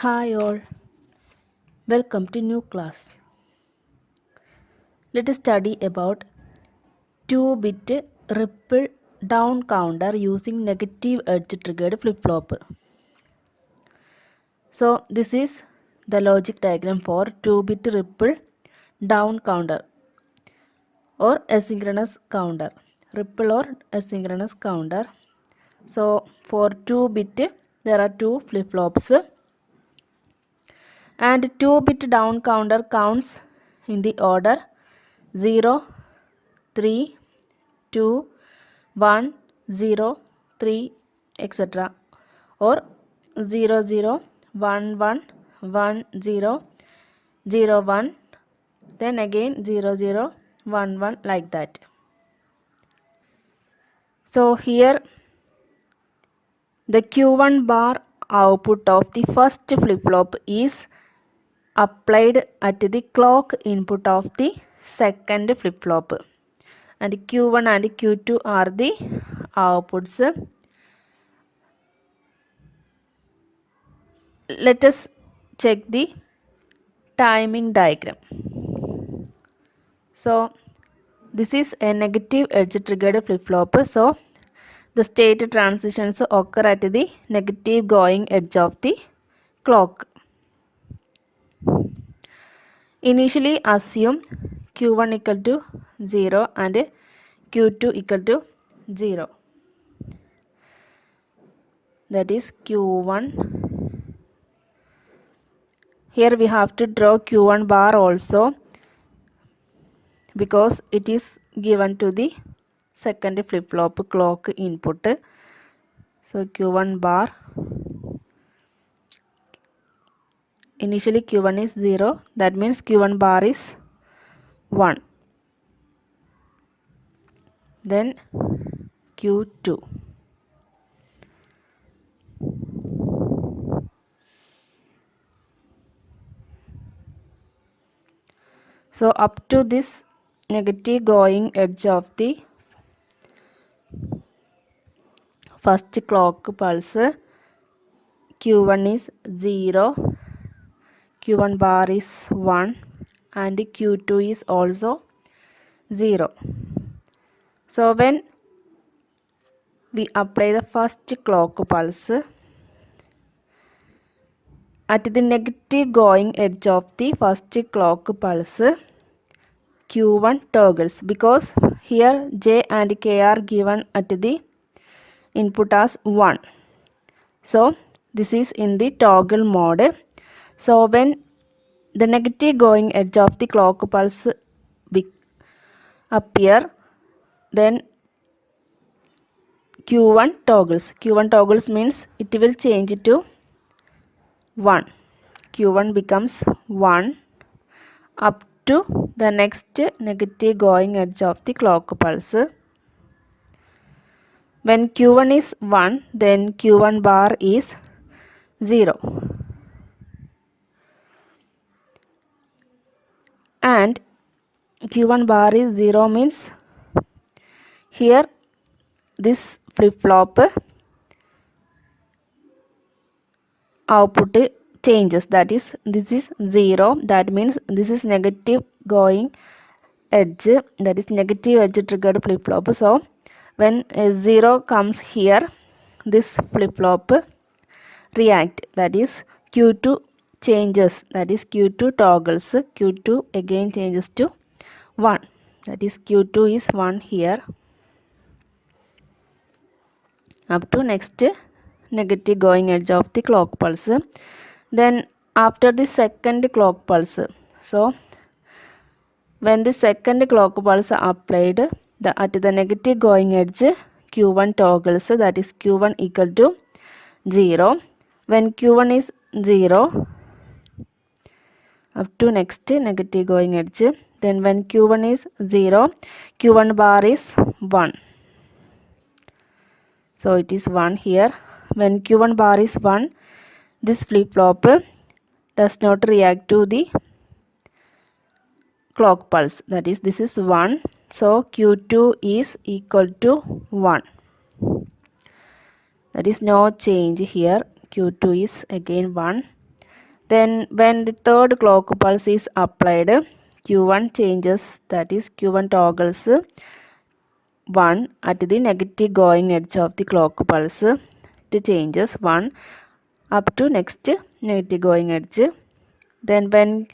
Hi all, welcome to new class. Let us study about 2-bit ripple down counter using negative edge triggered flip-flop. So this is the logic diagram for 2-bit ripple down counter or asynchronous counter. Ripple or asynchronous counter. So for 2-bit there are two flip-flops and 2-bit down counter counts in the order 0, 3, 2, 1, 0, 3, etc. or 0, 0, 1, 1, 1, 0, 0, 1, then again 0, 0, 1, 1 like that. So here the Q1 bar output of the first flip-flop is applied at the clock input of the second flip-flop, and Q1 and Q2 are the outputs. Let us check the timing diagram. So this is a negative edge triggered flip-flop. So the state transitions occur at the negative going edge of the clock. Initially assume Q1 equal to 0 and Q2 equal to 0. That is Q1. Here we have to draw Q1 bar also because it is given to the second flip-flop clock input. So Q1 bar, initially Q1 is 0, that means Q1 bar is 1. Then Q2. So up to this negative going edge of the first clock pulse, Q1 is 0, Q1 bar is 1 and Q2 is also 0. So when we apply the first clock pulse at the negative going edge of the first clock pulse, Q1 toggles because here J and K are given at the input as 1. So this is in the toggle mode. So when the negative going edge of the clock pulse appear, then Q1 toggles. Q1 toggles means it will change to 1. Q1 becomes 1 up to the next negative going edge of the clock pulse. When Q1 is 1, then Q1 bar is 0. And Q1 bar is 0 means here this flip-flop output changes, that is this is 0, that means this is negative going edge, that is negative edge triggered flip-flop. So when 0 comes here, this flip-flop react, that is Q2 changes, that is Q2 toggles, Q2 again changes to 1, that is Q2 is 1 here up to next negative going edge of the clock pulse. Then after the second clock pulse, so when the second clock pulse applied at the negative going edge, Q1 toggles, that is Q1 equal to 0. When Q1 is 0 up to next negative going edge, then when Q1 is 0, Q1 bar is 1. So it is 1 here. When Q1 bar is 1, this flip-flop does not react to the clock pulse, that is this is 1. So Q2 is equal to 1. That is no change here. Q2 is again 1. Then when the third clock pulse is applied, Q1 changes, that is Q1 toggles 1 at the negative going edge of the clock pulse. It changes 1 up to next negative going edge. Then when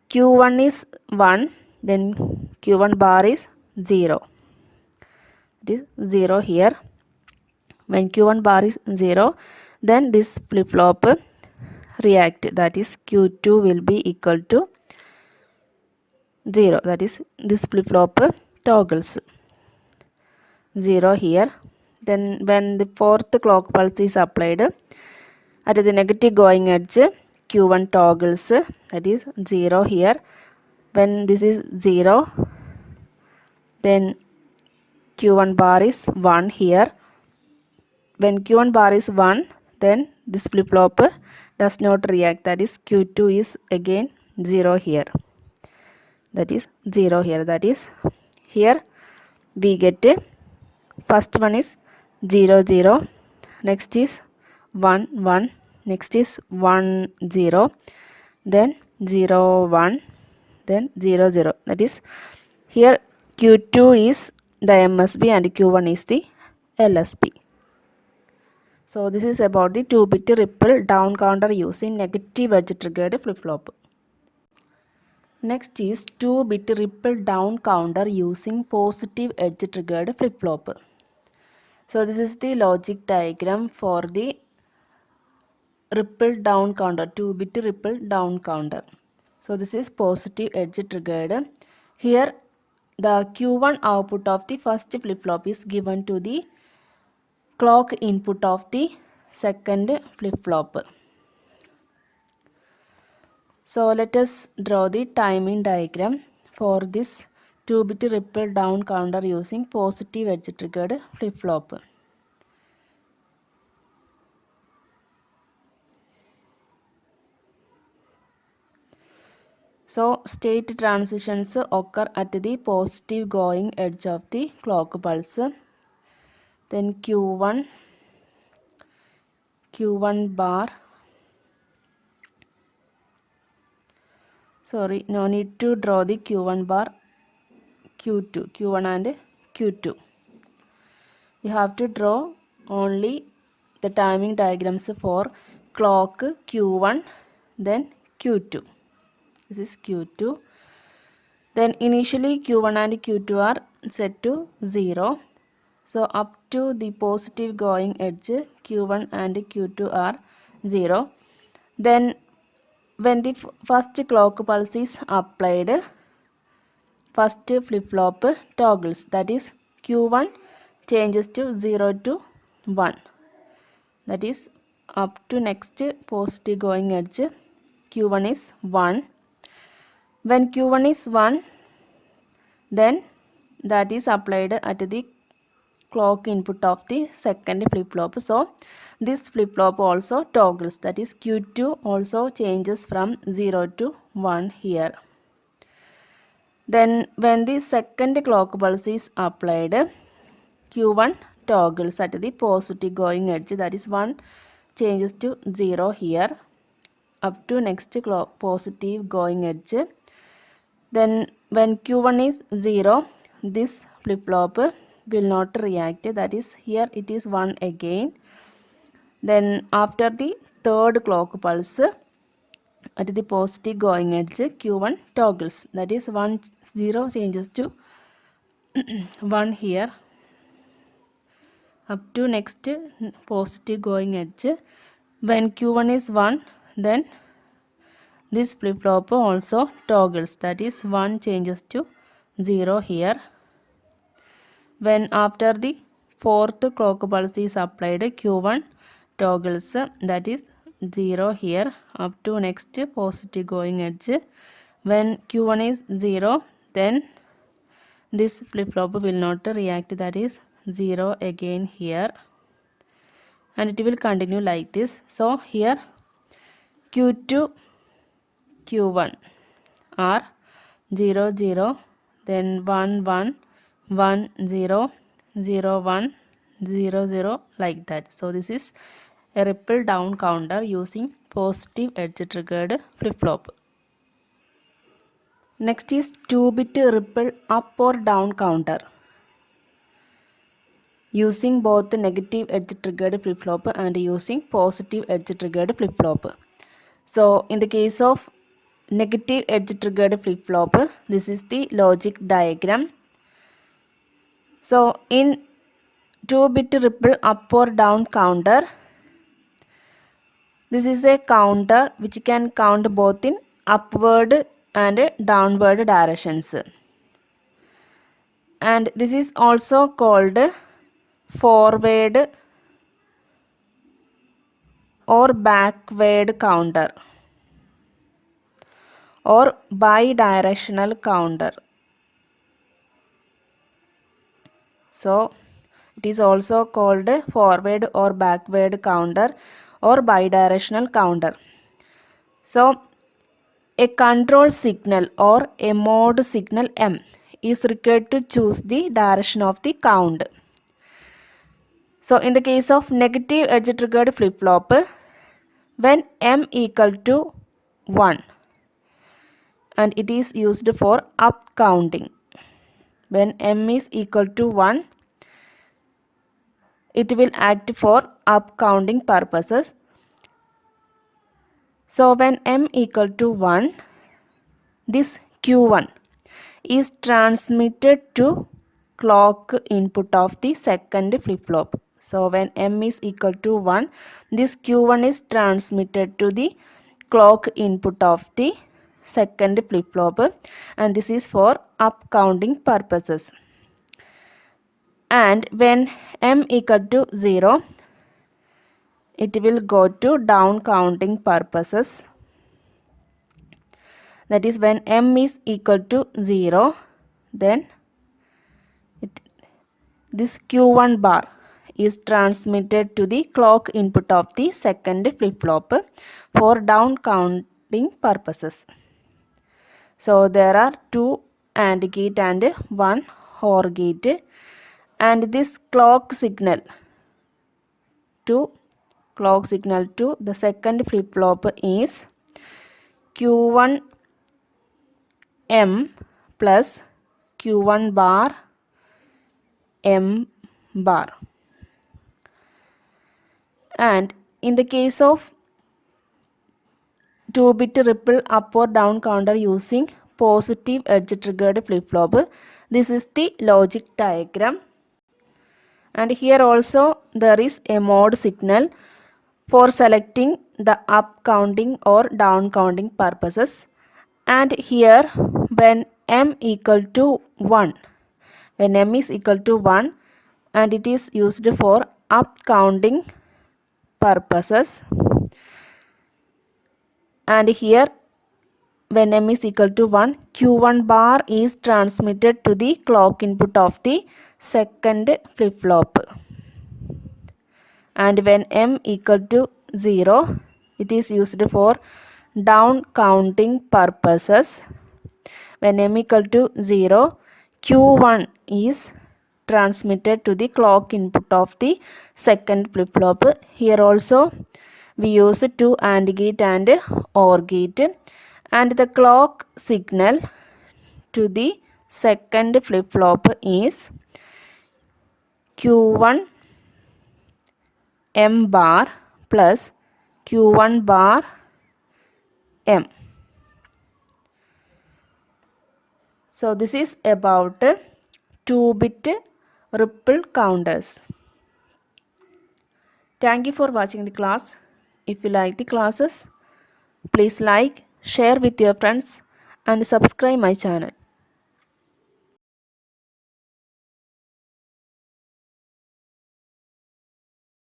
Q1 is 1, then Q1 bar is 0. It is 0 here. When Q1 bar is 0, then this flip-flop react, that is Q2 will be equal to 0. That is this flip-flop toggles 0 here. Then when the fourth clock pulse is applied at the negative going edge, Q1 toggles, that is 0 here. When this is 0, then Q1 bar is 1 here. When Q1 bar is 1, then this flip-flop does not react, that is Q2 is again 0 here. That is 0 here. That is here we get first one is 0 0, next is 1 1, next is 1 0, then 0 1, then 0 0. That is here Q2 is the MSB and Q1 is the LSB. So this is about the 2-bit ripple down counter using negative edge triggered flip-flop. Next is 2-bit ripple down counter using positive edge triggered flip-flop. So this is the logic diagram for the ripple down counter, 2-bit ripple down counter. So this is positive edge triggered. Here the Q1 output of the first flip-flop is given to the clock input of the second flip-flop. So let us draw the timing diagram for this 2-bit ripple down counter using positive edge triggered flip-flop. So state transitions occur at the positive going edge of the clock pulse. Then Q1 bar, sorry, no need to draw the Q1 bar, Q1 and Q2. You have to draw only the timing diagrams for clock Q1, then Q2. This is Q2. Then initially Q1 and Q2 are set to 0. So up to the positive going edge, Q1 and Q2 are 0. Then when the first clock pulse is applied, first flip-flop toggles, that is Q1 changes to 0 to 1. That is up to next positive going edge, Q1 is 1. When Q1 is 1, then that is applied at the clock input of the second flip-flop. So this flip-flop also toggles, that is Q2 also changes from 0 to 1 here. Then when the second clock pulse is applied, Q1 toggles at the positive going edge, that is 1 changes to 0 here up to next clock positive going edge. Then when Q1 is 0, this flip-flop will not react, that is here it is 1 again. Then after the third clock pulse at the positive going edge, Q1 toggles, that is 1 0 changes to 1 here up to next positive going edge. When Q1 is 1, then this flip-flop also toggles, that is 1 changes to 0 here. When after the fourth clock pulse is applied, Q1 toggles, that is 0 here up to next positive going edge. When Q1 is 0, then this flip-flop will not react, that is 0 again here, and it will continue like this. So here Q2 Q1 are 0 0, then 1 1, 1 0, 0 1, 0 0, like that. So this is a ripple down counter using positive edge triggered flip-flop. Next is 2-bit ripple up or down counter using both negative edge triggered flip-flop and using positive edge triggered flip-flop. So in the case of negative edge triggered flip-flop, this is the logic diagram. So in 2-bit ripple up or down counter, this is a counter which can count both in upward and downward directions. And this is also called forward or backward counter or bi-directional counter. So it is also called forward or backward counter or bidirectional counter. So a control signal or a mode signal M is required to choose the direction of the count. So in the case of negative edge triggered flip-flop, when M equal to 1 and it is used for up counting. When M is equal to 1, it will act for up counting purposes. So when M equal to 1, this Q1 is transmitted to clock input of the second flip-flop. So when M is equal to 1, this Q1 is transmitted to the clock input of the second flip-flop, and this is for up counting purposes. And when M equal to 0, it will go to down counting purposes. That is, when M is equal to 0, then this Q1 bar is transmitted to the clock input of the second flip-flop for down counting purposes. So there are 2 AND gate and 1 OR gate, and this clock signal to the second flip-flop is Q1 M plus Q1 bar M bar. And in the case of 2-bit ripple up or down counter using positive edge triggered flip-flop, this is the logic diagram. And here also there is a mode signal for selecting the up counting or down counting purposes. And here when M equal to 1, when M is equal to 1 and it is used for up counting purposes, and here when M is equal to 1, Q1 bar is transmitted to the clock input of the second flip-flop. And when M equal to 0, it is used for down counting purposes. When M equal to 0, Q1 is transmitted to the clock input of the second flip-flop. Here also we use 2 AND gate and OR gate, and the clock signal to the second flip-flop is Q1 M bar plus Q1 bar M. So this is about 2-bit ripple counters. Thank you for watching the class. If you like the classes, please like, share with your friends and subscribe my channel.